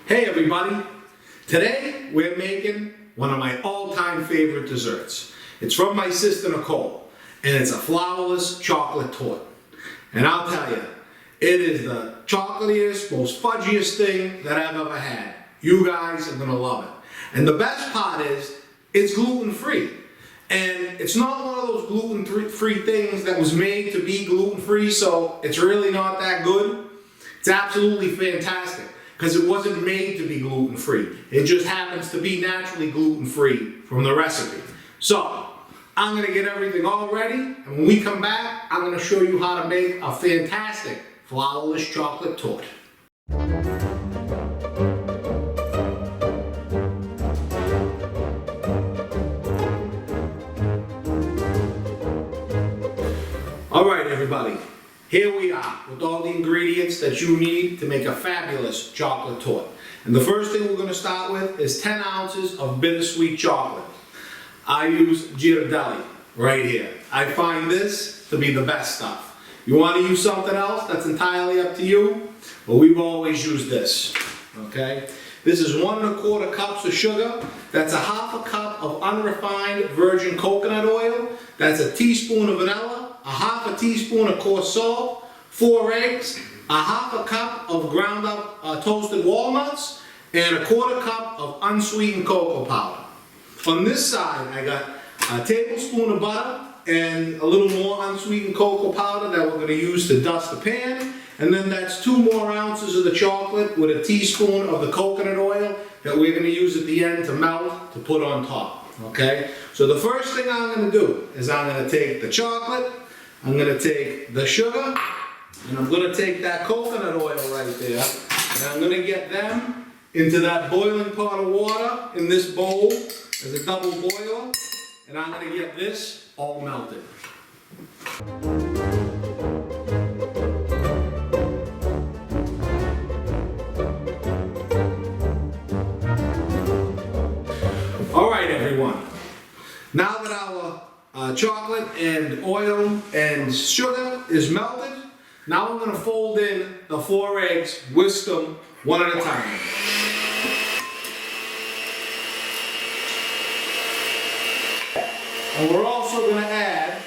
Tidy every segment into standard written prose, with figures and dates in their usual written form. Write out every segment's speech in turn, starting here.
Hey everybody! Today we're making one of my all-time favorite desserts. It's from my sister Nicole, and it's a flourless chocolate torte. And I'll tell you, it is the chocolatiest, most fudgiest thing that I've ever had. You guys are gonna love it. And the best part is, it's gluten-free. And it's not one of those gluten-free things that was made to be gluten-free, so it's really not that good. It's absolutely fantastic, because it wasn't made to be gluten-free. It just happens to be naturally gluten-free from the recipe. So, I'm gonna get everything all ready, and when we come back, I'm gonna show you how to make a fantastic flourless chocolate torte. Alright everybody, here we are with all the ingredients that you need to make a fabulous chocolate torte. And the first thing we're going to start with is 10 ounces of bittersweet chocolate. I use Ghirardelli right here. I find this to be the best stuff. You want to use something else, that's entirely up to you, but we've always used this. Okay? This is 1 1/4 cups of sugar. That's a 1/2 cup of unrefined virgin coconut oil. That's a teaspoon of vanilla, a 1/2 teaspoon of coarse salt, 4 eggs, a 1/2 cup of ground up toasted walnuts, and a 1/4 cup of unsweetened cocoa powder. On this side, I got a tablespoon of butter and a little more unsweetened cocoa powder that we're going to use to dust the pan. And then that's 2 more ounces of the chocolate with a teaspoon of the coconut oil that we're going to use at the end to melt to put on top. Okay? So the first thing I'm going to do is I'm going to take the chocolate, I'm going to take the sugar, and I'm going to take that coconut oil right there, and I'm going to get them into that boiling pot of water in this bowl as a double boiler, and I'm going to get this all melted. Alright everyone, now that our chocolate and oil and sugar is melted, now I'm going to fold in the 4 eggs, whisk them one at a time. And we're also going to add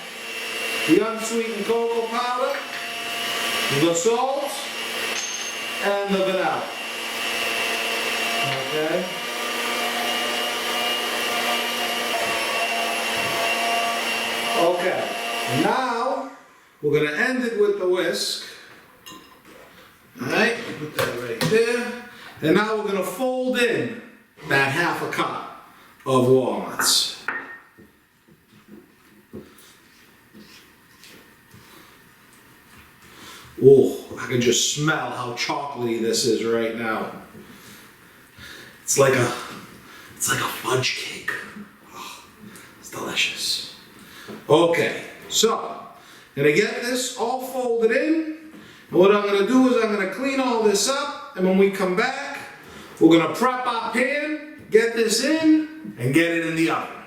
the unsweetened cocoa powder, the salt, and the vanilla. Okay? Okay, now we're going to end it with the whisk. Alright, put that right there. And now we're going to fold in that 1/2 cup of walnuts. Oh, I can just smell how chocolatey this is right now. It's like a fudge cake. Oh, it's delicious. Okay, so I'm going to get this all folded in. And what I'm going to do is I'm going to clean all this up, and when we come back, we're going to prep our pan, get this in, and get it in the oven.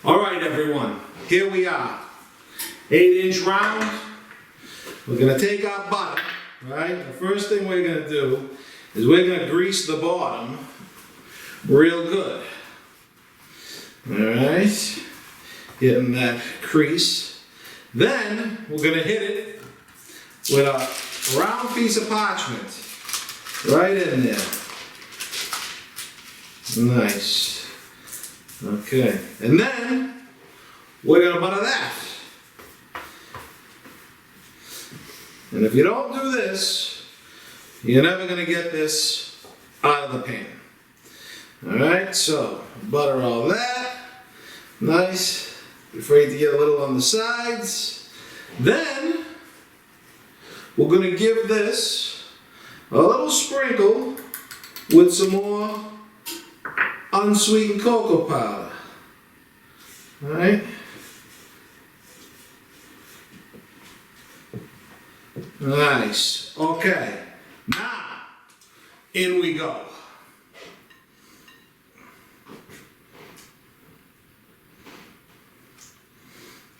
Alright everyone, here we are. 8-inch round. We're going to take our butter, right? The first thing we're going to do is we're going to grease the bottom real good. Alright. Getting that crease. Then we're going to hit it with a round piece of parchment right in there. Nice. Okay. And then we're going to butter that. And if you don't do this, you're never going to get this out of the pan. Alright, so butter all that. Nice. Be afraid to get a little on the sides. Then we're going to give this a little sprinkle with some more unsweetened cocoa powder. Alright. Nice. Okay. Now, in we go.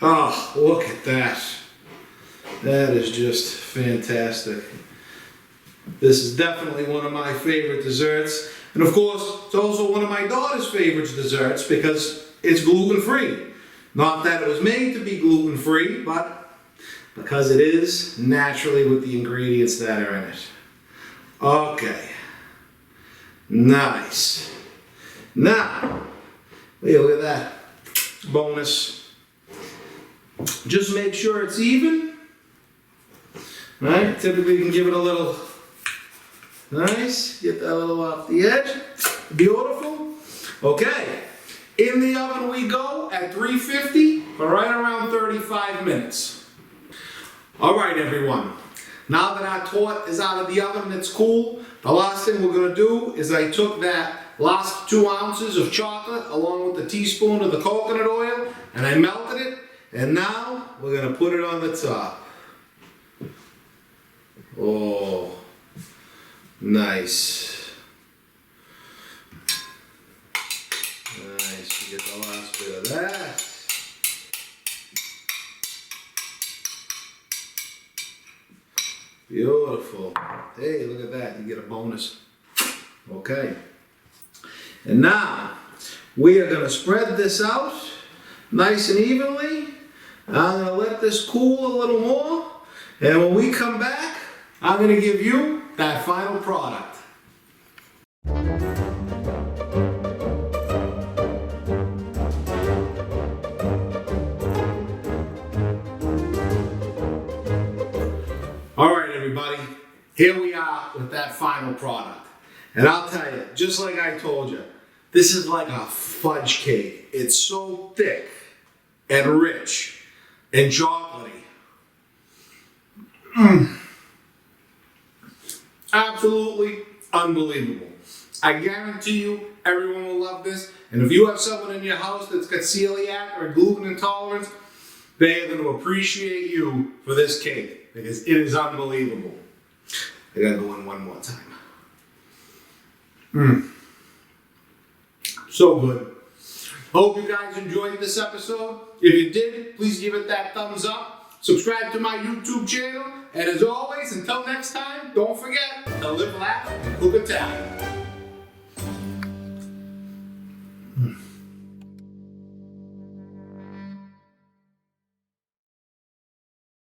Oh, look at that. That is just fantastic. This is definitely one of my favorite desserts. And of course, it's also one of my daughter's favorite desserts because it's gluten-free. Not that it was made to be gluten-free, but because it is naturally with the ingredients that are in it. Okay. Nice. Now, look at that. Bonus. Just make sure it's even. Right? Typically you can give it a little. Nice. Get that little off the edge. Beautiful. Okay. In the oven we go at 350 for right around 35 minutes. Alright everyone. Now that our torte is out of the oven and it's cool, the last thing we're going to do is I took that last 2 ounces of chocolate along with the teaspoon of the coconut oil and I melted it, and now we're going to put it on the top. Oh, nice. Nice, you get the last bit of that. Beautiful. Hey, look at that, you get a bonus. Okay. And now, we are going to spread this out nice and evenly. I'm going to let this cool a little more. And when we come back, I'm going to give you that final product. All right, everybody. Here we are with that final product. And I'll tell you, just like I told you, this is like a fudge cake. It's so thick and rich and chocolatey. Absolutely unbelievable. I guarantee you everyone will love this. And if you have someone in your house that's got celiac or gluten intolerance, they are going to appreciate you for this cake because it is unbelievable. I gotta go in one more time. So good. Hope you guys enjoyed this episode. If you did, please give it that thumbs up. Subscribe to my YouTube channel. And as always, until next time, don't forget to live, laugh, and cook Italian.